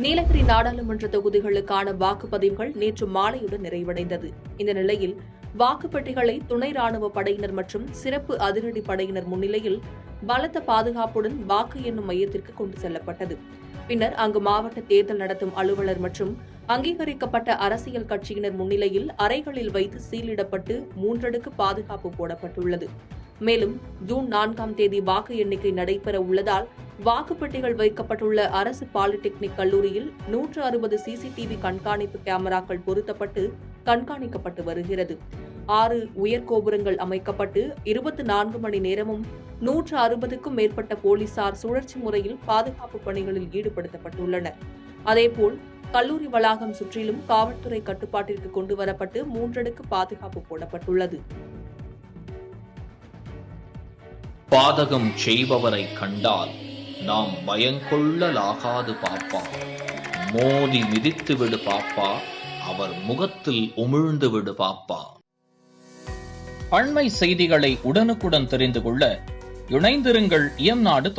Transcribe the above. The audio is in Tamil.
நீலகிரி நாடாளுமன்ற தொகுதிகளுக்கான வாக்குப்பதிவுகள் நேற்று மாலையுடன் நிறைவடைந்தது. இந்த நிலையில் வாக்குப்பெட்டிகளை துணை ராணுவ படையினர் மற்றும் சிறப்பு அதிரடி படையினர் முன்னிலையில் பலத்த பாதுகாப்புடன் வாக்கு எண்ணும் மையத்திற்கு கொண்டு செல்லப்பட்டது. பின்னர் அங்கு மாவட்ட தேர்தல் நடத்தும் அலுவலர் மற்றும் அங்கீகரிக்கப்பட்ட அரசியல் கட்சியினர் முன்னிலையில் அறைகளில் வைத்து சீலிடப்பட்டு 3 அடுக்கு பாதுகாப்பு போடப்பட்டுள்ளது. மேலும் ஜூன் 4ஆம் தேதி வாக்கு எண்ணிக்கை நடைபெற உள்ளதால் வாக்குப்பெட்டிகள் வைக்கப்பட்டுள்ள அரசு பாலிடெக்னிக் கல்லூரியில் 160 சிசிடிவி கண்காணிப்பு கேமராக்கள் பொருத்தப்பட்டு கண்காணிக்கப்பட்டு வருகிறது. 6 உயர்கோபுரங்கள் அமைக்கப்பட்டு 24 மணி நேரமும் 160க்கும் மேற்பட்ட போலீசார் சுழற்சி முறையில் பாதுகாப்பு பணிகளில் ஈடுபடுத்தப்பட்டுள்ளனர். அதேபோல் கல்லூரி வளாகம் சுற்றிலும் காவல்துறை கட்டுப்பாட்டிற்கு கொண்டுவரப்பட்டு 3 அடுக்கு பாதுகாப்பு போடப்பட்டுள்ளது. பாதகம் செய்பவரை கண்டால் நாம் பயங்கொள்ளலாகாது பாப்பா, மோதி மிதித்து விடு பாப்பா, அவர் முகத்தில் உமிழ்ந்து விடு பாப்பா. அண்மை செய்திகளை உடனுக்குடன் தெரிந்து கொள்ள இணைந்திருங்கள் இயம்நாடு